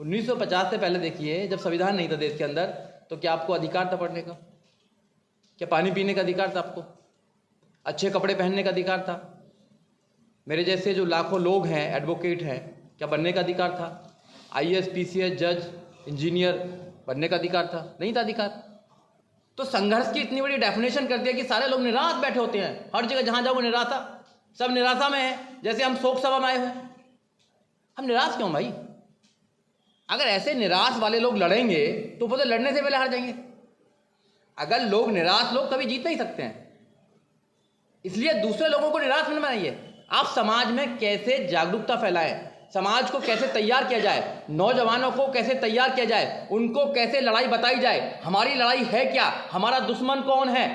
1950 से पहले देखिए, जब संविधान नहीं था देश के अंदर, तो क्या आपको अधिकार था पढ़ने का? क्या पानी पीने का अधिकार था आपको? अच्छे कपड़े पहनने का अधिकार था? मेरे जैसे जो लाखों लोग हैं, एडवोकेट हैं, क्या बनने का अधिकार था? आईएएस, पीसीएस, जज, इंजीनियर बनने का अधिकार था? नहीं था अधिकार। तो संघर्ष की इतनी बड़ी डेफिनेशन कर दिया कि सारे लोग निराश बैठे होते हैं। हर जगह जहां जाओ वो निराशा, सब निराशा में है। जैसे हम शोक सभा में आए हुए हैं। हम निराश क्यों भाई? अगर ऐसे निराश वाले लोग लड़ेंगे तो वो तो लड़ने से पहले हार जाएंगे। अगर लोग निराश लोग कभी जीत नहीं सकते हैं, इसलिए दूसरे लोगों को निराश मत बनाइए। आप समाज में कैसे जागरूकता फैलाएं, समाज को कैसे तैयार किया जाए, नौजवानों को कैसे तैयार किया जाए, उनको कैसे लड़ाई बताई जाए। हमारी लड़ाई है क्या, हमारा दुश्मन कौन है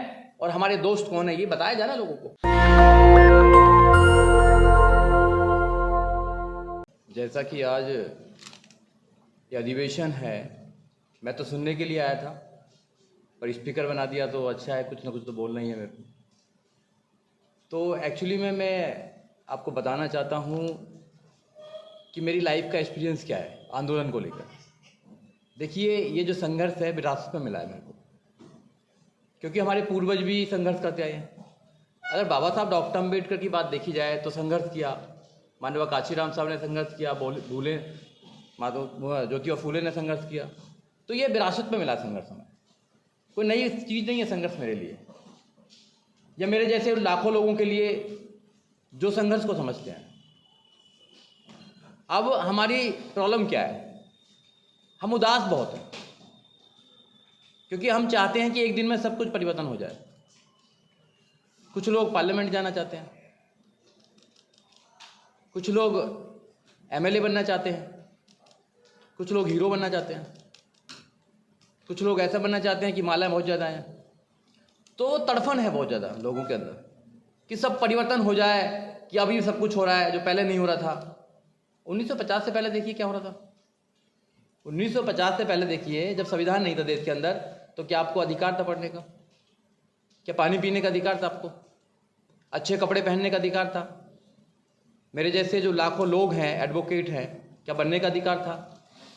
और हमारे दोस्त कौन है, ये बताया जाए ना लोगों को। जैसा कि आज ये अधिवेशन है, मैं तो सुनने के लिए आया था, पर स्पीकर बना दिया तो अच्छा है, कुछ ना कुछ तो बोलना ही है मेरे को। तो एक्चुअली में मैं आपको बताना चाहता हूँ कि मेरी लाइफ का एक्सपीरियंस क्या है आंदोलन को लेकर। देखिए, ये जो संघर्ष है विरासत में मिला है मेरे को, क्योंकि हमारे पूर्वज भी संघर्ष करते आए हैं। अगर बाबा साहब डॉक्टर अम्बेडकर की बात देखी जाए तो संघर्ष किया, माननीय काशीराम साहब ने संघर्ष किया, भूले माधव ज्योतिबा फूले ने संघर्ष किया। तो ये विरासत में मिला संघर्ष हमें, कोई नई चीज़ नहीं है संघर्ष मेरे लिए या मेरे जैसे लाखों लोगों के लिए जो संघर्ष को समझते हैं। अब हमारी प्रॉब्लम क्या है, हम उदास बहुत हैं, क्योंकि हम चाहते हैं कि एक दिन में सब कुछ परिवर्तन हो जाए। कुछ लोग पार्लियामेंट जाना चाहते हैं, कुछ लोग एमएलए बनना चाहते हैं, कुछ लोग हीरो बनना चाहते हैं, कुछ लोग ऐसा बनना चाहते हैं कि माला बहुत ज़्यादा है। तो तड़फन है बहुत ज़्यादा लोगों के अंदर कि सब परिवर्तन हो जाए, कि अभी सब कुछ हो रहा है जो पहले नहीं हो रहा था। 1950 से पहले देखिए क्या हो रहा था। 1950 से पहले देखिए, जब संविधान नहीं था देश के अंदर, तो क्या आपको अधिकार था पढ़ने का? क्या पानी पीने का अधिकार था आपको? अच्छे कपड़े पहनने का अधिकार था? मेरे जैसे जो लाखों लोग हैं, एडवोकेट हैं, क्या बनने का अधिकार था?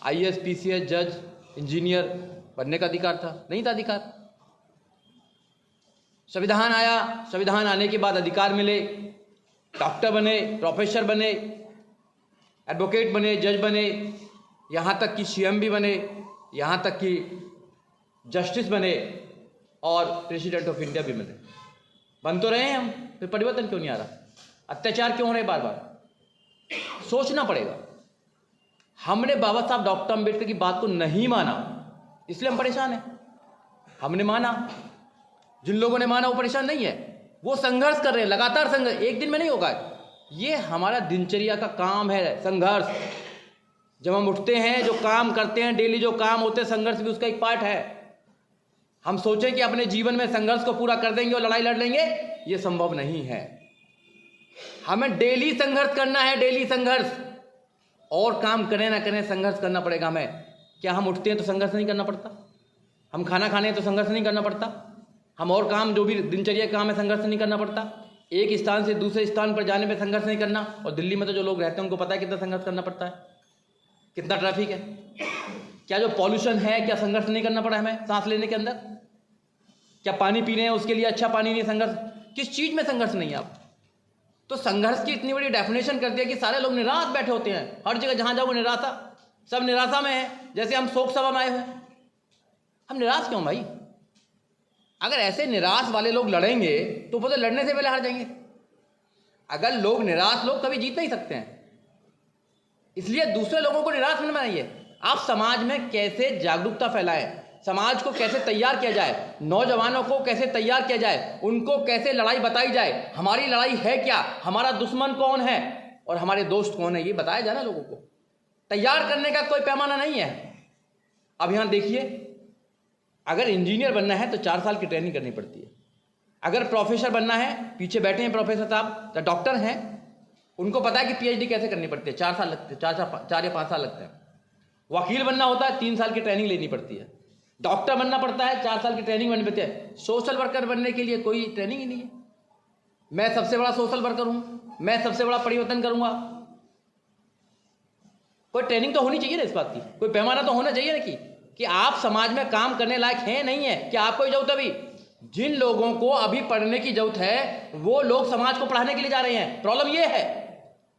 आईएएस, पीसीएस, जज, इंजीनियर बनने का अधिकार था? नहीं था अधिकार। संविधान आया, संविधान आने के बाद अधिकार मिले, डॉक्टर बने, प्रोफेसर बने, एडवोकेट बने, जज बने, यहाँ तक कि सीएम भी बने, यहाँ तक कि जस्टिस बने और प्रेसिडेंट ऑफ इंडिया भी बने। बन तो रहे हैं हम, फिर परिवर्तन क्यों नहीं आ रहा? अत्याचार क्यों हो रहे बार बार? सोचना पड़ेगा। हमने बाबा साहब डॉक्टर अम्बेडकर की बात को नहीं माना, इसलिए हम परेशान हैं। हमने माना, जिन लोगों ने माना वो परेशान नहीं है, वो संघर्ष कर रहे हैं, लगातार संघर्ष, एक दिन में नहीं होगा। ये हमारा दिनचर्या का काम है संघर्ष। जब हम उठते हैं, जो काम करते हैं, डेली जो काम होते हैं, संघर्ष भी उसका एक पार्ट है। हम सोचें कि अपने जीवन में संघर्ष को पूरा कर देंगे और लड़ाई लड़ लेंगे, ये संभव नहीं है। हमें डेली संघर्ष करना है, डेली संघर्ष। और काम करें ना करें, संघर्ष करना पड़ेगा हमें। क्या हम उठते हैं तो संघर्ष नहीं करना पड़ता? हम खाना खाने तो संघर्ष नहीं करना पड़ता? हम और काम जो भी दिनचर्या काम है, संघर्ष नहीं करना पड़ता? एक स्थान से दूसरे स्थान पर जाने में संघर्ष नहीं करना? और दिल्ली में तो जो लोग रहते हैं उनको पता है कितना संघर्ष करना पड़ता है, कितना ट्रैफिक है। क्या जो पॉल्यूशन है, क्या संघर्ष नहीं करना पड़ा हमें सांस लेने के अंदर? क्या पानी पी रहे हैं उसके लिए अच्छा पानी नहीं? संघर्ष किस चीज़ में संघर्ष नहीं है आप? तो संघर्ष की इतनी बड़ी डेफिनेशन कर दिया कि सारे लोग निराश बैठे होते हैं। हर जगह जहां जाओ वो निराशा, सब निराशा में है। जैसे हम शोक सभा में आए हुए हैं। हम निराश क्यों भाई? अगर ऐसे निराश वाले लोग लड़ेंगे तो वो तो लड़ने से पहले हार जाएंगे। अगर लोग निराश लोग कभी जीत नहीं सकते हैं, इसलिए दूसरे लोगों को निराश मत बनाइए। आप समाज में कैसे जागरूकता फैलाएं, समाज को कैसे तैयार किया जाए, नौजवानों को कैसे तैयार किया जाए, उनको कैसे लड़ाई बताई जाए। हमारी लड़ाई है क्या, हमारा दुश्मन कौन है और हमारे दोस्त कौन है, ये बताया जाए ना लोगों को। तैयार करने का कोई पैमाना नहीं है। अब यहाँ देखिए, अगर इंजीनियर बनना है तो 4 साल की ट्रेनिंग करनी पड़ती है। अगर प्रोफेसर बनना है, पीछे बैठे हैं प्रोफेसर साहब, तो डॉक्टर हैं, उनको पता है कि पीएचडी कैसे करनी पड़ती है, 4 साल लगते हैं, 4 या 5 साल लगते हैं। वकील बनना होता है, 3 साल की ट्रेनिंग लेनी पड़ती है। डॉक्टर बनना पड़ता है, 4 साल की ट्रेनिंग बननी पड़ती है। सोशल वर्कर बनने के लिए कोई ट्रेनिंग ही नहीं है। मैं सबसे बड़ा सोशल वर्कर हूं, मैं सबसे बड़ा परिवर्तन करूंगा। कोई ट्रेनिंग तो होनी चाहिए ना इस बात की, कोई पैमाना तो होना चाहिए ना कि आप समाज में काम करने लायक हैं नहीं है, कि आपको ही जरूरत अभी। जिन लोगों को अभी पढ़ने की जरूरत है वो लोग समाज को पढ़ाने के लिए जा रहे हैं। प्रॉब्लम ये है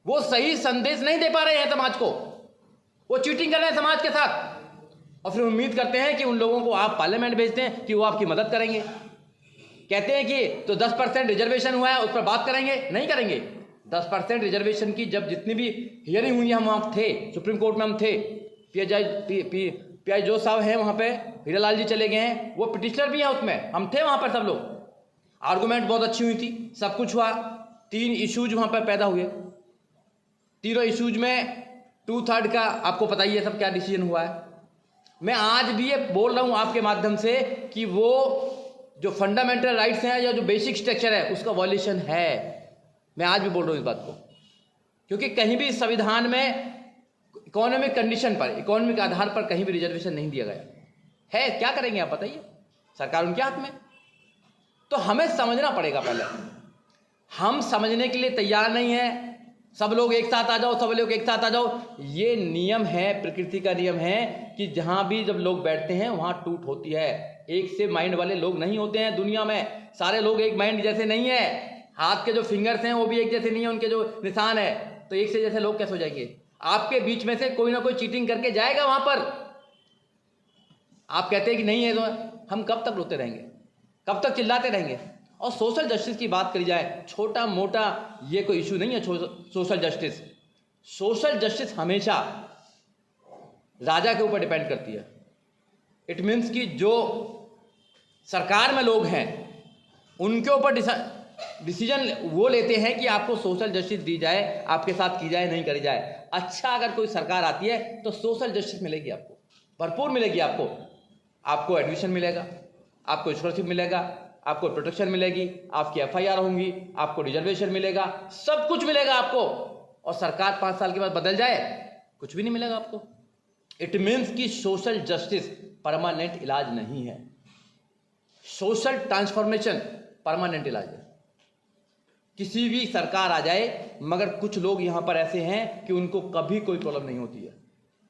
वो सही संदेश नहीं दे पा रहे हैं समाज को, वो चीटिंग कर रहे हैं समाज के साथ, और फिर उम्मीद करते हैं कि उन लोगों को आप पार्लियामेंट भेजते हैं कि वो आपकी मदद करेंगे। कहते हैं कि तो 10% रिजर्वेशन हुआ है उस पर बात करेंगे, नहीं करेंगे। 10% रिजर्वेशन की जब जितनी भी हियरिंग हुई हम वहाँ थे, सुप्रीम कोर्ट में हम थे, पी आई जो साहब हैं वहाँ पे, हीरालाल जी चले गए हैं, वो पिटिशनर भी हैं उसमें, हम थे वहाँ पर सब लोग। आर्गूमेंट बहुत अच्छी हुई थी, सब कुछ हुआ। 3 इश्यूज वहाँ पर पैदा हुए, तीनों इश्यूज में 2/3 का आपको पता ही है सब क्या डिसीजन हुआ है। मैं आज भी ये बोल रहा हूँ आपके माध्यम से कि वो जो फंडामेंटल राइट्स हैं या जो बेसिक स्ट्रक्चर है उसका वॉल्यूशन है। मैं आज भी बोल रहा हूँ इस बात को, क्योंकि कहीं भी संविधान में इकोनॉमिक कंडीशन पर, इकोनॉमिक आधार पर कहीं भी रिजर्वेशन नहीं दिया गया है। क्या करेंगे आप बताइए, सरकार उनके हाथ में। तो हमें समझना पड़ेगा, पहले हम समझने के लिए तैयार नहीं है। सब लोग एक साथ आ जाओ, सब लोग एक साथ आ जाओ, ये नियम है, प्रकृति का नियम है कि जहां भी जब लोग बैठते हैं वहां टूट होती है। एक से माइंड वाले लोग नहीं होते हैं दुनिया में, सारे लोग एक माइंड जैसे नहीं है। हाथ के जो फिंगर्स हैं वो भी एक जैसे नहीं है, उनके जो निशान है, तो एक से जैसे लोग कैसे हो जाएंगे। आपके बीच में से कोई ना कोई चीटिंग करके जाएगा वहां पर। आप कहते हैं कि नहीं है, तो हम कब तक रोते रहेंगे, कब तक चिल्लाते रहेंगे। और सोशल जस्टिस की बात करी जाए, छोटा मोटा ये कोई इशू नहीं है सोशल जस्टिस। सोशल जस्टिस हमेशा राजा के ऊपर डिपेंड करती है। इट मीन्स कि जो सरकार में लोग हैं उनके ऊपर डिसीजन वो लेते हैं कि आपको सोशल जस्टिस दी जाए, आपके साथ की जाए, नहीं करी जाए। अच्छा अगर कोई सरकार आती है तो सोशल जस्टिस मिलेगी आपको, भरपूर मिलेगी आपको एडमिशन मिलेगा, आपको स्कॉलरशिप मिलेगा, आपको प्रोटेक्शन मिलेगी, आपकी FIR होंगी, आपको रिजर्वेशन मिलेगा, सब कुछ मिलेगा आपको। और सरकार 5 साल के बाद बदल जाए, कुछ भी नहीं मिलेगा आपको। इट मीन्स कि सोशल जस्टिस परमानेंट इलाज नहीं है, सोशल ट्रांसफॉर्मेशन परमानेंट इलाज है। किसी भी सरकार आ जाए, मगर कुछ लोग यहां पर ऐसे हैं कि उनको कभी कोई प्रॉब्लम नहीं होती है।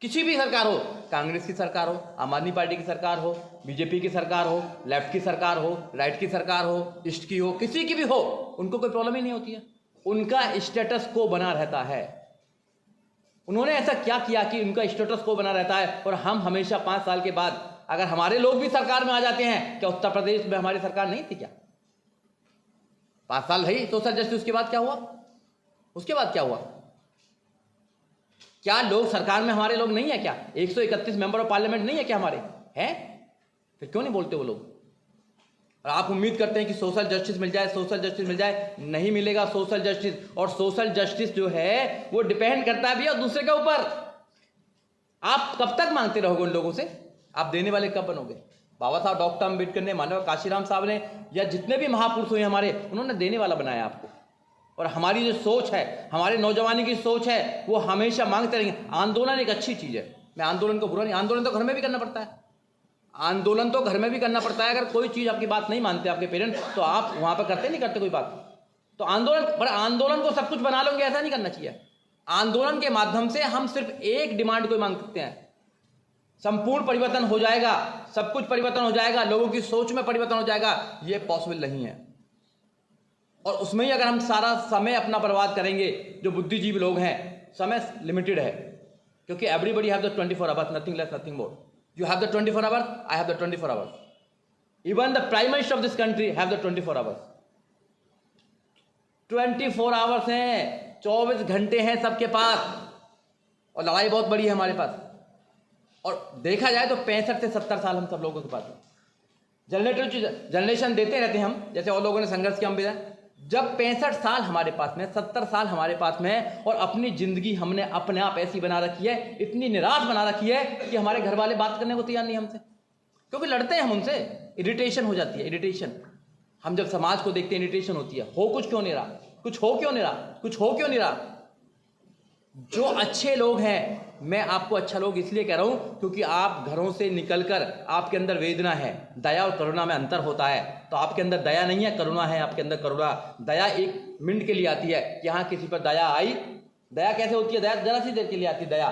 किसी भी सरकार हो, कांग्रेस की सरकार हो, आम आदमी पार्टी की सरकार हो, बीजेपी की सरकार हो, लेफ्ट की सरकार हो, राइट की सरकार हो, ईस्ट की हो, किसी की भी हो, उनको कोई प्रॉब्लम ही नहीं होती है। उनका स्टेटस को बना रहता है। उन्होंने ऐसा क्या किया कि उनका स्टेटस को बना रहता है। और हम हमेशा 5 साल के बाद अगर हमारे लोग भी सरकार में आ जाते हैं, क्या उत्तर प्रदेश में हमारी सरकार नहीं थी क्या? 5 साल रही सोशल जस्टिस, उसके बाद क्या हुआ? उसके बाद क्या हुआ? क्या लोग सरकार में हमारे लोग नहीं है क्या? 131 मेंबर ऑफ पार्लियामेंट नहीं है क्या हमारे? हैं? फिर क्यों नहीं बोलते वो लोग? और आप उम्मीद करते हैं कि सोशल जस्टिस मिल जाए, सोशल जस्टिस मिल जाए। नहीं मिलेगा सोशल जस्टिस। और सोशल जस्टिस जो है वो डिपेंड करता भी है दूसरे के ऊपर। आप कब तक मांगते रहोगे उन लोगों से? आप देने वाले कब बनोगे? बाबा साहब डॉक्टर अम्बेडकर ने, मानव काशीराम साहब ने, या जितने भी महापुरुष हुए हमारे, उन्होंने देने वाला बनाया आपको। और हमारी जो सोच है, हमारे नौजवानी की सोच है, वो हमेशा मांगते रहेंगे। आंदोलन एक अच्छी चीज़ है, मैं आंदोलन को बुरा नहीं, आंदोलन तो घर में भी करना पड़ता है। आंदोलन तो घर में भी करना पड़ता है। अगर कोई चीज़ आपकी बात नहीं मानते आपके पेरेंट्स, तो आप वहाँ पर करते नहीं करते कोई बात, तो आंदोलन, पर आंदोलन को सब कुछ बना लोगे ऐसा नहीं करना चाहिए। आंदोलन के माध्यम से हम सिर्फ एक डिमांड को मांग सकते हैं, संपूर्ण परिवर्तन हो जाएगा, सब कुछ परिवर्तन हो जाएगा, लोगों की सोच में परिवर्तन हो जाएगा, ये पॉसिबल नहीं है। और उसमें ही अगर हम सारा समय अपना बर्बाद करेंगे, जो बुद्धिजीवी लोग हैं, समय लिमिटेड है, क्योंकि everybody have the 24 hours, nothing less nothing more. You have the 24 hours, I have the 24 hours, even the prime minister of this country have the 24 hours. 24 hours हैं, 24 घंटे हैं सबके पास, और लड़ाई बहुत बड़ी है हमारे पास। और देखा जाए तो 65 से 70 साल हम सब लोगों के पास है। जनरेशन देते रहते हैं हम, जैसे और लोगों ने संघर्ष किया, हम भी रहे। जब 65 साल हमारे पास में, 70 साल हमारे पास में, और अपनी जिंदगी हमने अपने आप ऐसी बना रखी है, इतनी निराश बना रखी है कि हमारे घर वाले बात करने को तैयार नहीं हमसे, क्योंकि लड़ते हैं हम उनसे। इरिटेशन हो जाती है, इरिटेशन। हम जब समाज को देखते हैं इरिटेशन होती है, हो कुछ क्यों नहीं रहा, कुछ हो क्यों नहीं रहा, कुछ हो क्यों नहीं रहा। जो अच्छे लोग हैं, मैं आपको अच्छा लोग इसलिए कह रहा हूं क्योंकि आप घरों से निकलकर, आपके अंदर वेदना है। दया और करुणा में अंतर होता है। तो आपके अंदर दया नहीं है, करुणा है आपके अंदर। करुणा, दया 1 मिनट के लिए आती है। यहाँ किसी पर दया आई, दया कैसे होती है? दया जरा सी देर के लिए आती है दया,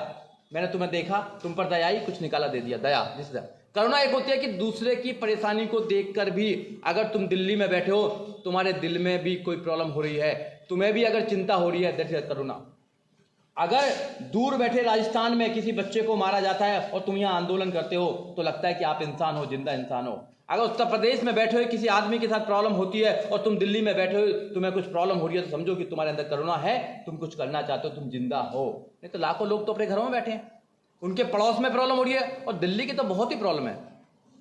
मैंने तुम्हें देखा, तुम पर दया आई, कुछ निकाला दे दिया, दया। दिस इज करुणा। एक होती है कि दूसरे की परेशानी को देखकर भी, अगर तुम दिल्ली में बैठे हो, तुम्हारे दिल में भी कोई प्रॉब्लम हो रही है, तुम्हें भी अगर चिंता हो रही है, दैट इज करुणा। अगर दूर बैठे राजस्थान में किसी बच्चे को मारा जाता है और तुम यहाँ आंदोलन करते हो, तो लगता है कि आप इंसान हो, जिंदा इंसान हो। अगर उत्तर प्रदेश में बैठे हुए किसी आदमी के साथ प्रॉब्लम होती है और तुम दिल्ली में बैठे हो, तुम्हें कुछ प्रॉब्लम हो रही है, तो समझो कि तुम्हारे अंदर करुणा है, तुम कुछ करना चाहते हो, तुम जिंदा हो। नहीं तो लाखों लोग तो अपने घरों में बैठे हैं, उनके पड़ोस में प्रॉब्लम हो रही है, और दिल्ली की तो बहुत ही प्रॉब्लम है।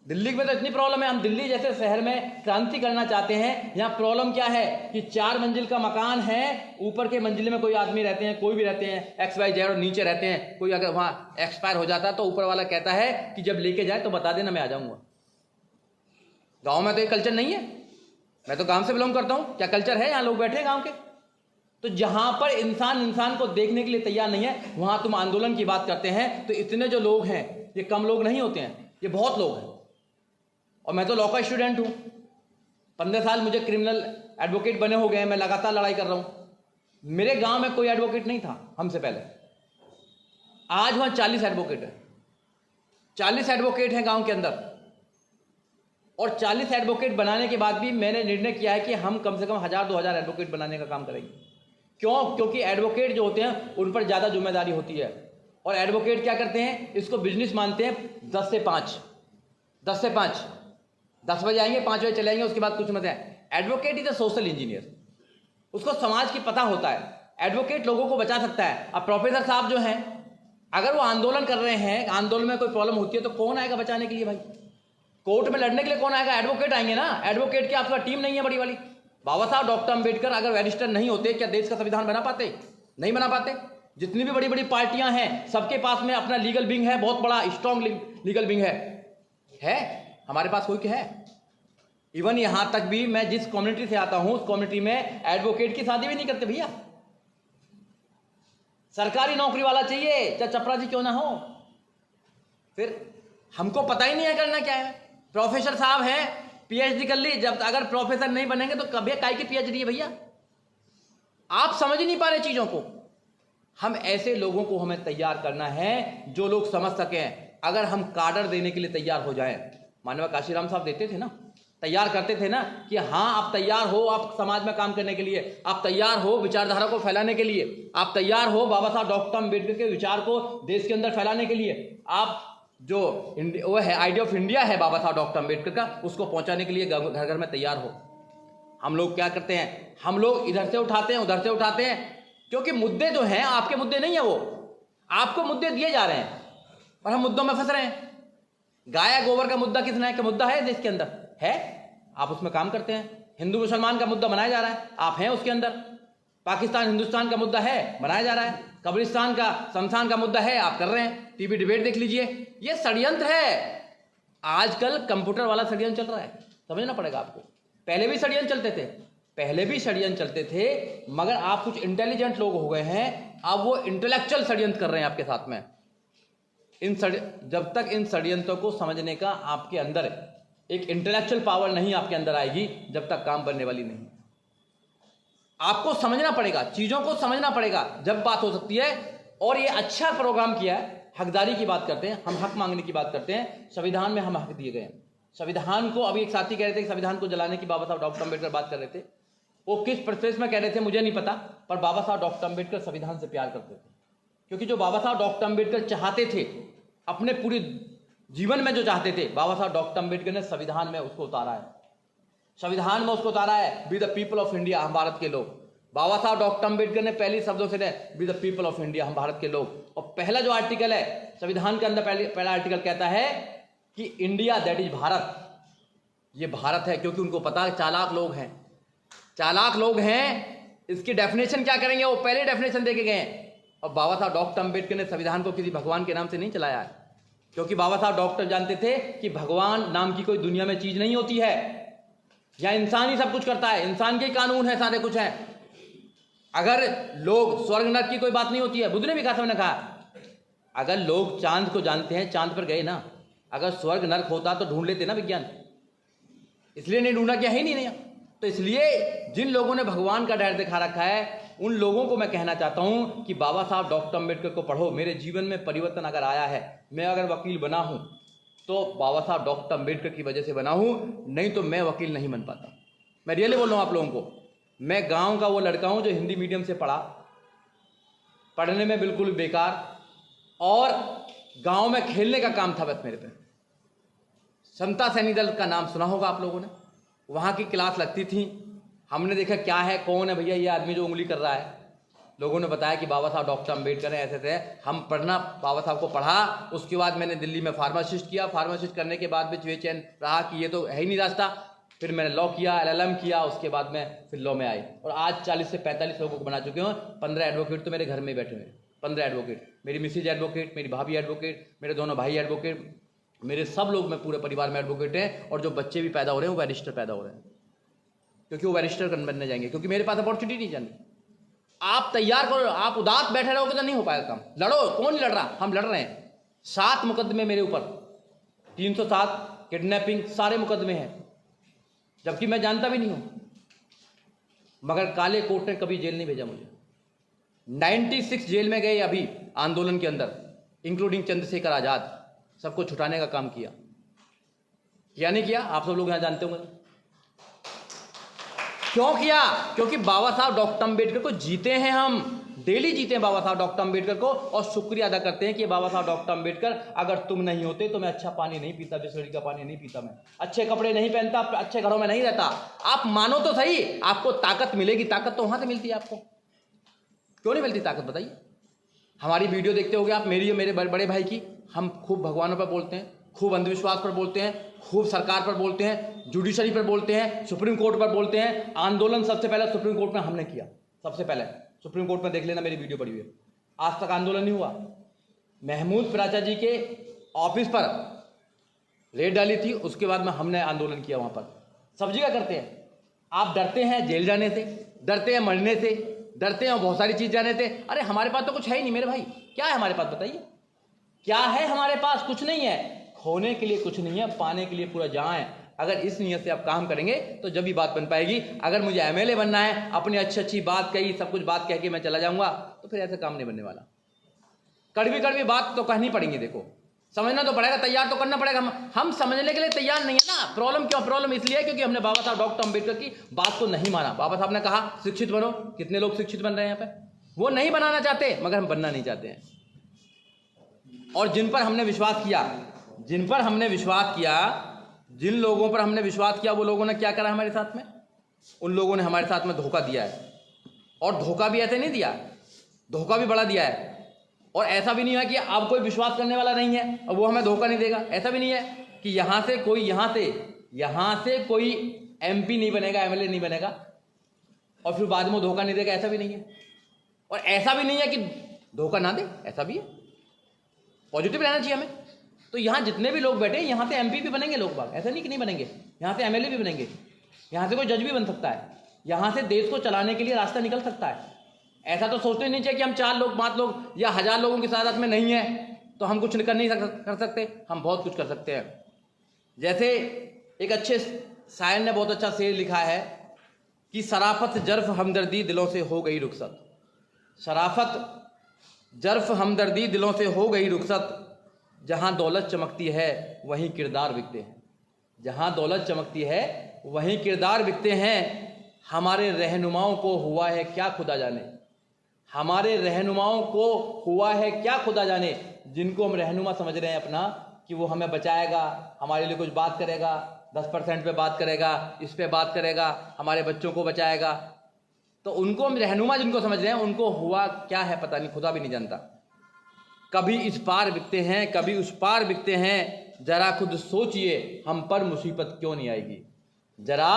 दिल्ली में तो इतनी प्रॉब्लम है, हम दिल्ली जैसे शहर में क्रांति करना चाहते हैं। यहाँ प्रॉब्लम क्या है कि 4 मंजिल का मकान है, ऊपर के मंजिल में कोई आदमी रहते हैं, कोई भी रहते हैं, XYZ, और नीचे रहते हैं। कोई अगर वहाँ एक्सपायर हो जाता है तो ऊपर वाला कहता है कि जब लेके जाए तो बता देना, मैं आ जाऊँगा। गाँव में तो ये कल्चर नहीं है। मैं तो गाँव से बिलोंग करता हूँ, क्या कल्चर है? यहाँ लोग बैठे हैं गाँव के। तो जहाँ पर इंसान को देखने के लिए तैयार नहीं है, वहाँ तुम आंदोलन की बात करते हैं। तो इतने जो लोग हैं, ये कम लोग नहीं होते हैं, ये बहुत लोग हैं। और मैं तो लॉ का स्टूडेंट हूँ, 15 साल मुझे क्रिमिनल एडवोकेट बने हो गए हैं, मैं लगातार लड़ाई कर रहा हूँ। मेरे गांव में कोई एडवोकेट नहीं था हमसे पहले, आज वहाँ 40 एडवोकेट है। 40 एडवोकेट हैं गांव के अंदर, और 40 एडवोकेट बनाने के बाद भी मैंने निर्णय किया है कि हम कम से कम 1000-2000 एडवोकेट बनाने का काम करेंगे। क्यों? क्योंकि एडवोकेट जो होते हैं उन पर ज़्यादा जिम्मेदारी होती है, और एडवोकेट क्या करते हैं, इसको बिजनेस मानते हैं। 10 से 5, 10 बजे आएंगे, 5 बजे चले जाएंगे, उसके बाद कुछ मत है। Advocate is a social engineer, उसको समाज की पता होता है। एडवोकेट लोगों को बचा सकता है। अब प्रोफेसर साहब जो हैं, अगर वो आंदोलन कर रहे हैं, आंदोलन में कोई प्रॉब्लम होती है, तो कौन आएगा बचाने के लिए भाई? कोर्ट में लड़ने के लिए कौन आएगा? एडवोकेट आएंगे ना। एडवोकेट की आपका टीम नहीं है बड़ी वाली। बाबा साहब डॉक्टर अंबेडकर अगर बैरिस्टर नहीं होते, क्या देश का संविधान बना पाते? नहीं बना पाते। जितनी भी बड़ी बड़ी पार्टियां हैं, सबके पास में अपना लीगल विंग है, बहुत बड़ा स्ट्रॉन्ग लीगल विंग है। हमारे पास कोई क्या है? इवन यहां तक भी मैं जिस कम्युनिटी से आता हूं, उस कम्युनिटी में एडवोकेट की शादी भी नहीं करते भैया। सरकारी नौकरी वाला चाहिए, चाहे चपरा जी क्यों ना हो। फिर हमको पता ही नहीं है करना क्या है। प्रोफेसर साहब हैं, PhD कर ली, जब अगर प्रोफेसर नहीं बनेंगे तो कभी काय की PhD है भैया? आप समझ नहीं पा रहे चीजों को। हम ऐसे लोगों को हमें तैयार करना है जो लोग समझ सकें। अगर हम काडर देने के लिए तैयार हो जाएं, मानव काशीराम साहब देते थे ना, तैयार करते थे ना कि हाँ आप तैयार हो, आप समाज में काम करने के लिए, आप तैयार हो विचारधारा को फैलाने के लिए, आप तैयार हो बाबा साहब डॉक्टर अम्बेडकर के विचार को देश के अंदर फैलाने के लिए, आप जो वो है आइडिया ऑफ इंडिया है बाबा साहब डॉक्टर अम्बेडकर का, उसको पहुंचाने के लिए घर घर में तैयार हो। हम लोग क्या करते हैं? हम लोग इधर से उठाते हैं, उधर से उठाते हैं, क्योंकि मुद्दे जो हैं आपके मुद्दे नहीं है, वो आपको मुद्दे दिए जा रहे हैं और हम मुद्दों में फंस रहे हैं। गाय गोबर का मुद्दा किसने है? मुद्दा है देश के अंदर है, आप उसमें काम करते हैं। हिंदू मुसलमान का मुद्दा बनाया जा रहा है, आप हैं उसके अंदर। पाकिस्तान हिंदुस्तान का मुद्दा है, बनाया जा रहा है। कब्रिस्तान का शमशान का मुद्दा है, आप कर रहे हैं। टीवी डिबेट देख लीजिए, ये षड्यंत्र है। आजकल कंप्यूटर वाला षड्यंत्र चल रहा है, समझना पड़ेगा आपको। पहले भी षड्यंत्र चलते थे, मगर आप कुछ इंटेलिजेंट लोग हो गए हैं, अब वो इंटेलेक्चुअल षड्यंत्र कर रहे हैं आपके साथ में। जब तक इन षड्यंत्रों को समझने का आपके अंदर एक इंटेलेक्चुअल पावर नहीं आपके अंदर आएगी, जब तक काम बनने वाली नहीं। आपको समझना पड़ेगा, चीजों को समझना पड़ेगा, जब बात हो सकती है। और ये अच्छा प्रोग्राम किया है, हकदारी की बात करते हैं, हम हक मांगने की बात करते हैं। संविधान में हम हक दिए गए हैं। संविधान को, अभी एक साथी कह रहे थे कि संविधान को जलाने की बाबा साहब डॉक्टर अम्बेडकर बात कर रहे थे। वो किस प्रोसेस में कह रहे थे मुझे नहीं पता, पर बाबा साहब डॉक्टर अम्बेडकर संविधान से प्यार करते थे। क्योंकि जो बाबा साहब डॉक्टर अम्बेडकर चाहते थे, अपने पूरे जीवन में जो चाहते थे, बाबा साहब डॉक्टर अम्बेडकर ने संविधान में उसको उतारा है। संविधान में उसको उतारा है, be the people of India, हम भारत के लोग। बाबा साहब डॉक्टर अम्बेडकर ने पहले शब्दों से be the people of India, हम भारत के लोग। और पहला जो आर्टिकल है संविधान के अंदर, पहला आर्टिकल कहता है कि इंडिया दैट इज भारत, ये भारत है। क्योंकि उनको पता है चालाक लोग हैं, इसकी डेफिनेशन क्या करेंगे, वो पहले डेफिनेशन दे के गए हैं। और बाबा साहब डॉक्टर अम्बेडकर ने संविधान को किसी भगवान के नाम से नहीं चलाया है, क्योंकि बाबा साहब डॉक्टर जानते थे कि भगवान नाम की कोई दुनिया में चीज नहीं होती है। या इंसान ही सब कुछ करता है, इंसान के कानून है, सारे कुछ हैं। अगर लोग, स्वर्ग नरक की कोई बात नहीं होती है। बुद्ध ने भी कहा, कहा अगर लोग चांद को जानते हैं, चांद पर गए ना, अगर स्वर्ग नरक होता तो ढूंढ लेते ना विज्ञान, इसलिए नहीं ढूंढा, क्या है ही नहीं। तो तो इसलिए जिन लोगों ने भगवान का डर दिखा रखा है उन लोगों को मैं कहना चाहता हूं कि बाबा साहब डॉक्टर अम्बेडकर को पढ़ो। मेरे जीवन में परिवर्तन अगर आया है, मैं अगर वकील बना हूं तो बाबा साहब डॉक्टर अम्बेडकर की वजह से बना हूं, नहीं तो मैं वकील नहीं बन पाता। मैं रियली बोल रहा हूं आप लोगों को। मैं गांव का वो लड़का हूं जो हिंदी मीडियम से पढ़ा, पढ़ने में बिल्कुल बेकार, और गांव में खेलने का काम था बस मेरे पे। समता सैनिक दल का नाम सुना होगा आप लोगों ने, वहाँ की क्लास लगती थी, हमने देखा क्या है, कौन है भैया ये आदमी जो उंगली कर रहा है। लोगों ने बताया कि बाबा साहब डॉक्टर अम्बेडकर हैं, ऐसे थे। हम पढ़ना बाबा साहब को पढ़ा। उसके बाद मैंने दिल्ली में फार्मासिस्ट किया। फार्मासिस्ट करने के बाद भी बेचैन रहा कि ये तो है ही नहीं रास्ता। फिर मैंने लॉ किया, LLM किया, उसके बाद में फिर लॉ में आए और आज 40 से 45 लोगों को बना चुके हूँ। 15 एडवोकेट तो मेरे घर में बैठे हुए हैं, 15 एडवोकेट। मेरी मिसेज एडवोकेट, मेरी भाभी एडवोकेट, मेरे दोनों भाई एडवोकेट, मेरे सब लोग में पूरे परिवार में एडवोकेट हैं। और जो बच्चे भी पैदा हो रहे हैं वो बैरिस्टर पैदा हो रहे हैं, क्योंकि वो बैरिस्टर बनने जाएंगे, क्योंकि मेरे पास अपॉर्चुनिटी नहीं जानी। आप तैयार करो, आप उदास बैठे रहोगे तो नहीं हो पाएगा काम। लड़ो, कौन लड़ रहा? हम लड़ रहे हैं। 7 मुकदमे मेरे ऊपर, 307 किडनैपिंग, सारे मुकदमे हैं, जबकि मैं जानता भी नहीं हूं। मगर काले कोर्ट ने कभी जेल नहीं भेजा मुझे। 96 जेल में गए अभी आंदोलन के अंदर, इंक्लूडिंग चंद्रशेखर आजाद, सबको छुटाने का काम किया। क्या नहीं किया? आप सब लोग यहां जानते होंगे। क्यों किया? क्योंकि बाबा साहब डॉक्टर अम्बेडकर को जीते हैं हम, डेली जीते हैं बाबा साहब डॉक्टर अम्बेडकर को, और शुक्रिया अदा करते हैं कि बाबा साहब डॉक्टर अम्बेडकर, अगर तुम नहीं होते तो मैं अच्छा पानी नहीं पीता, बिस्लरी का पानी नहीं पीता, मैं अच्छे कपड़े नहीं पहनता, अच्छे घरों में नहीं रहता। आप मानो तो सही, आपको ताकत मिलेगी। ताकत तो वहां से मिलती है, आपको क्यों नहीं मिलती ताकत? बताइए। हमारी वीडियो देखते होगे आप, मेरी और मेरे बड़े भाई की। हम खूब भगवानों पर बोलते हैं, खूब अंधविश्वास पर बोलते हैं, खूब सरकार पर बोलते हैं, जुडिशरी पर बोलते हैं, सुप्रीम कोर्ट पर बोलते हैं। आंदोलन सबसे पहले सुप्रीम कोर्ट में हमने किया, सबसे पहले सुप्रीम कोर्ट में देख लेना, मेरी वीडियो पड़ी हुई है। आज तक आंदोलन नहीं हुआ। महमूद प्राचा जी के ऑफिस पर रेड डाली थी, उसके बाद में हमने आंदोलन किया वहां पर। सब जगह करते हैं। आप डरते हैं जेल जाने से, डरते हैं मरने से, डरते हैं बहुत सारी चीज जाने से। अरे हमारे पास तो कुछ है ही नहीं मेरे भाई। क्या है हमारे पास? बताइए क्या है हमारे पास? कुछ नहीं है। खोने के लिए कुछ नहीं है, पाने के लिए पूरा जहां है। अगर इस नियत से आप काम करेंगे तो जब भी बात बन पाएगी। अगर मुझे MLA बनना है, अपनी अच्छी बात कही, सब कुछ बात कह के मैं चला जाऊंगा, तो फिर ऐसे काम नहीं बनने वाला। कड़वी कड़वी बात तो कहनी पड़ेगी। देखो, समझना तो पड़ेगा, तैयार तो करना पड़ेगा। हम समझने के लिए तैयार नहीं है ना। प्रॉब्लम क्यों? प्रॉब्लम इसलिए क्योंकि हमने बाबा साहब डॉक्टर अम्बेडकर की बात को नहीं माना। बाबा साहब ने कहा शिक्षित बनो। कितने लोग शिक्षित बन रहे हैं यहाँ पे? वो नहीं बनाना चाहते, मगर हम बनना नहीं चाहते हैं। और जिन पर हमने विश्वास किया, जिन पर हमने विश्वास किया, जिन लोगों पर हमने विश्वास किया, वो लोगों ने क्या करा हमारे साथ में? उन लोगों ने हमारे साथ में धोखा दिया है। और धोखा भी ऐसे नहीं दिया, धोखा भी बड़ा दिया है। और ऐसा भी नहीं है कि अब कोई विश्वास करने वाला नहीं है और वो हमें धोखा नहीं देगा। ऐसा भी नहीं है कि यहाँ से कोई MP नहीं बनेगा, MLA नहीं बनेगा और फिर बाद में धोखा नहीं देगा। ऐसा भी नहीं है। और ऐसा भी नहीं है कि धोखा ना दे, ऐसा भी है। पॉजिटिव रहना चाहिए हमें। तो यहाँ जितने भी लोग बैठे, यहाँ से MP भी बनेंगे लोग बाग, ऐसा नहीं कि नहीं बनेंगे। यहाँ से MLA भी बनेंगे, यहाँ से कोई जज भी बन सकता है, यहाँ से देश को चलाने के लिए रास्ता निकल सकता है। ऐसा तो सोचते नहीं चाहिए कि हम 4 लोग 5 लोग या 1000 लोगों की साथ में नहीं है तो हम कुछ कर नहीं कर सकते। हम बहुत कुछ कर सकते हैं। जैसे एक अच्छे शायर ने बहुत अच्छा शेर लिखा है कि शराफत जर्फ हमदर्दी दिलों से हो गई रुखसत। शराफत जर्फ हमदर्दी दिलों से हो गई रुखसत। जहाँ दौलत चमकती है वहीं किरदार बिकते हैं। जहाँ दौलत चमकती है वहीं किरदार बिकते हैं। हमारे रहनुमाओं को हुआ है क्या खुदा जाने, हमारे रहनुमाओं को हुआ है क्या खुदा जाने। जिनको हम रहनुमा समझ रहे हैं अपना, कि वो हमें बचाएगा, हमारे लिए कुछ बात करेगा, 10% पे बात करेगा, इस पे बात करेगा, हमारे बच्चों को बचाएगा, तो उनको हम रहनुमा जिनको समझ रहे हैं, उनको हुआ क्या है पता नहीं, खुदा भी नहीं जानता। कभी इस पार बिकते हैं, कभी उस पार बिकते हैं। जरा खुद सोचिए हम पर मुसीबत क्यों नहीं आएगी। जरा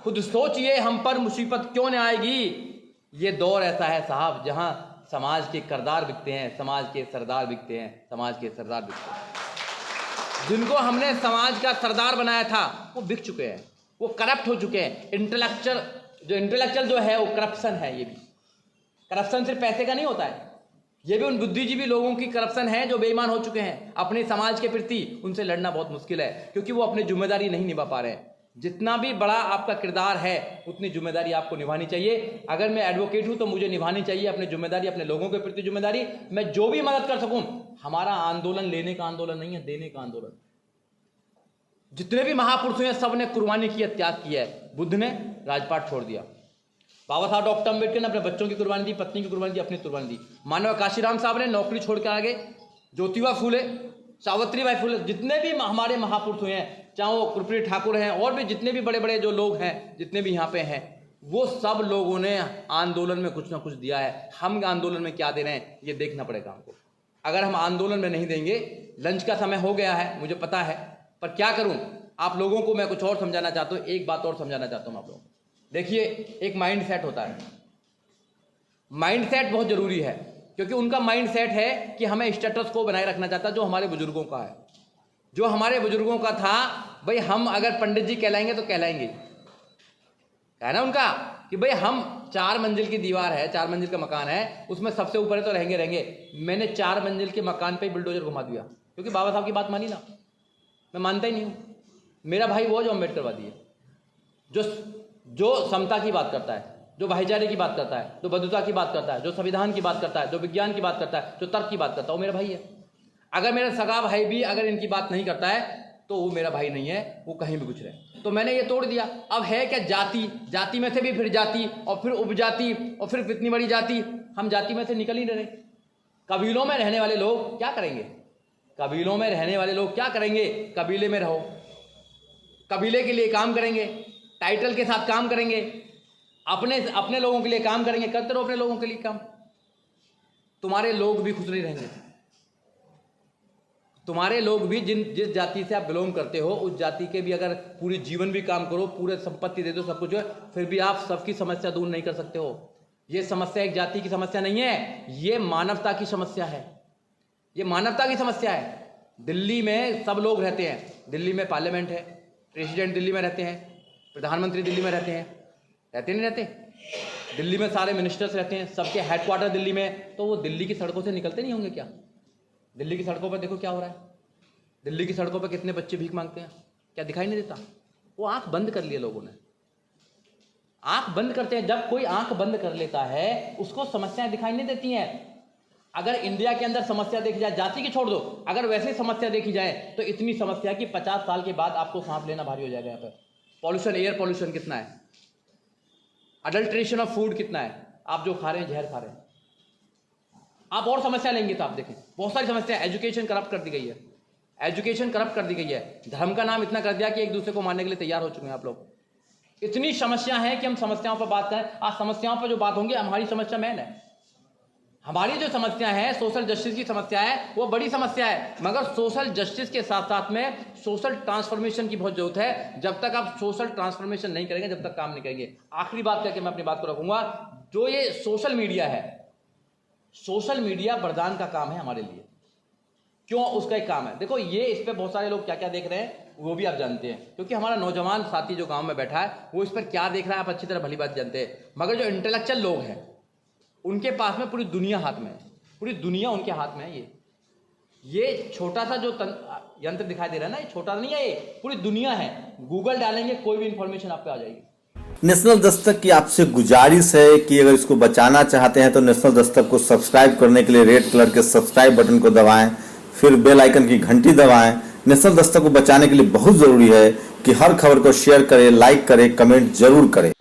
खुद सोचिए हम पर मुसीबत क्यों नहीं आएगी। ये दौर ऐसा है साहब जहां समाज के किरदार बिकते हैं, समाज के सरदार बिकते हैं, समाज के सरदार बिकते हैं। जिनको हमने समाज का सरदार बनाया था वो बिक चुके हैं, वो करप्ट हो चुके हैं। इंटेलेक्चुअल जो है वो करप्शन है। ये भी करप्शन सिर्फ पैसे का नहीं होता है, ये भी उन बुद्धिजीवी लोगों की करप्शन है जो बेईमान हो चुके हैं अपने समाज के प्रति। उनसे लड़ना बहुत मुश्किल है क्योंकि वो अपनी जिम्मेदारी नहीं निभा पा रहे हैं। जितना भी बड़ा आपका किरदार है उतनी जिम्मेदारी आपको निभानी चाहिए। अगर मैं एडवोकेट हूं तो मुझे निभानी चाहिए अपनी जिम्मेदारी, अपने लोगों के प्रति जिम्मेदारी। मैं जो भी मदद कर सकूं। हमारा आंदोलन लेने का आंदोलन नहीं है, देने का आंदोलन। जितने भी महापुरुष हैं सब ने कुर्बानी की है, त्याग किया है। बुद्ध ने राजपाट छोड़ दिया, बाबा साहब डॉक्टर अम्बेडकर ने अपने बच्चों की कुर्बानी दी, पत्नी की कुर्बानी दी, अपनी कुर्बानी दी। मानव काशीराम साहब ने नौकरी छोड़ के आगे, ज्योतिबा फूले, सावित्रीबाई फूले, जितने भी हमारे महापुरुष हुए हैं, चाहे वो कर्पूरी ठाकुर हैं और भी जितने भी बड़े बड़े जो लोग हैं, जितने भी यहाँ पे हैं, वो सब लोगों ने आंदोलन में कुछ ना कुछ दिया है। हम आंदोलन में क्या दे रहे हैं ये देखना पड़ेगा हमको। अगर हम आंदोलन में नहीं देंगे, लंच का समय हो गया है मुझे पता है, पर क्या करूं, आप लोगों को मैं कुछ और समझाना चाहता हूं। एक बात और समझाना चाहता हूं आप लोगों को। देखिए, एक माइंड सेट होता है, माइंड सेट बहुत जरूरी है, क्योंकि उनका माइंड सेट है कि हमें स्टेटस को बनाए रखना चाहता है, जो हमारे बुजुर्गों का है, जो हमारे बुजुर्गों का था। भाई हम अगर पंडित जी कहलाएंगे तो कहलाएंगे, है ना उनका, कि भाई हम 4 मंजिल की दीवार है, 4 मंजिल का मकान है, उसमें सबसे ऊपर है तो रहेंगे रहेंगे। मैंने 4 मंजिल के मकान पे बुलडोजर घुमा दिया, क्योंकि बाबा साहब की बात मानी ना, मैं मानता ही नहीं हूँ। मेरा भाई वो जो अम्बेडकरवादी है, जो समता की बात करता है, जो भाईचारे की बात करता है, जो बंधुता की बात करता है, जो संविधान की बात करता है, जो विज्ञान की बात करता है, जो तर्क की बात करता है, वो मेरा भाई है। अगर मेरा सगा भाई भी अगर इनकी बात नहीं करता है तो वो मेरा भाई नहीं है, वो कहीं भी गुजरे। तो मैंने ये तोड़ दिया। अब है क्या, जाति, जाति में से भी फिर जाति, और फिर उपजाति, और फिर इतनी बड़ी जाति। हम जाति में से निकल ही नहीं रहे। कबीलों में रहने वाले लोग क्या करेंगे, कबीलों में रहने वाले लोग क्या करेंगे, कबीले में रहो, कबीले के लिए काम करेंगे, टाइटल के साथ काम करेंगे, अपने लोगों के लिए काम करेंगे, करते रहो अपने लोगों के लिए काम। तुम्हारे लोग भी खुश नहीं रहेंगे। तुम्हारे लोग भी जिस जाति से आप बिलोंग करते हो, उस जाति के भी अगर पूरी जीवन भी काम करो, पूरे संपत्ति दे दो, सब कुछ है, फिर भी आप सबकी समस्या दूर नहीं कर सकते हो। ये समस्या एक जाति की समस्या नहीं है, ये मानवता की समस्या है, ये मानवता की समस्या है। दिल्ली में सब लोग रहते हैं, दिल्ली में पार्लियामेंट है, प्रेसिडेंट दिल्ली में रहते हैं, प्रधानमंत्री दिल्ली में रहते हैं, रहते नहीं रहते? दिल्ली में सारे मिनिस्टर्स रहते हैं, सबके हेडक्वार्टर दिल्ली में, तो वो दिल्ली की सड़कों से निकलते नहीं होंगे क्या? दिल्ली की सड़कों पर देखो क्या हो रहा है, दिल्ली की सड़कों पर कितने बच्चे भीख मांगते हैं, क्या दिखाई नहीं देता? वो आंख बंद कर लिए लोगों ने, आंख बंद करते हैं। जब कोई आंख बंद कर लेता है उसको समस्याएं दिखाई नहीं देती हैं। अगर इंडिया के अंदर समस्या देखी जाए, जाति की छोड़ दो, अगर वैसे समस्या देखी जाए तो इतनी समस्या कि 50 साल के बाद आपको सांस लेना भारी हो जाएगा। यहाँ पर पॉल्यूशन, एयर पॉल्यूशन कितना है, अडल्ट्रेशन ऑफ फूड कितना है, आप जो खा रहे हैं जहर खा रहे हैं। आप और समस्या लेंगे तो आप देखें बहुत सारी समस्या। एजुकेशन करप्ट कर दी गई है, एजुकेशन करप्ट कर दी गई है, धर्म का नाम इतना कर दिया कि एक दूसरे को मारने के लिए तैयार हो चुके हैं आप लोग। इतनी समस्या है कि हम समस्याओं पर बात करें। आज समस्याओं पर जो बात होंगी, हमारी समस्या मेन है। हमारी जो समस्या है, सोशल जस्टिस की समस्या है, वो बड़ी समस्या है, मगर सोशल जस्टिस के साथ साथ में सोशल ट्रांसफॉर्मेशन की बहुत जरूरत है। जब तक आप सोशल ट्रांसफॉर्मेशन नहीं करेंगे, जब तक काम नहीं करेंगे। आखिरी बात करके मैं अपनी बात को रखूंगा, जो ये सोशल मीडिया है, सोशल मीडिया वरदान का काम है हमारे लिए। क्यों उसका एक काम है? देखो, ये इस पर बहुत सारे लोग क्या क्या देख रहे हैं वो भी आप जानते हैं, क्योंकि हमारा नौजवान साथी जो गांव में बैठा है वो इस पर क्या देख रहा है आप अच्छी तरह भली बात जानते हैं। मगर जो इंटेलेक्चुअल लोग हैं उनके पास में पूरी दुनिया हाथ में है, पूरी दुनिया उनके हाथ में है। ये छोटा सा जो यंत्र दिखाई दे रहा है ना, ये छोटा नहीं है, ये पूरी दुनिया है। गूगल डालेंगे कोई भी इंफॉर्मेशन आप पे आ जाएगी। नेशनल दस्तक की आपसे गुजारिश है कि अगर इसको बचाना चाहते हैं तो नेशनल दस्तक को सब्सक्राइब करने के लिए रेड कलर के सब्सक्राइब बटन को दबाएं, फिर बेल आइकन की घंटी दबाएं। नेशनल दस्तक को बचाने के लिए बहुत जरूरी है कि हर खबर को शेयर करें, लाइक करें, कमेंट जरूर करें।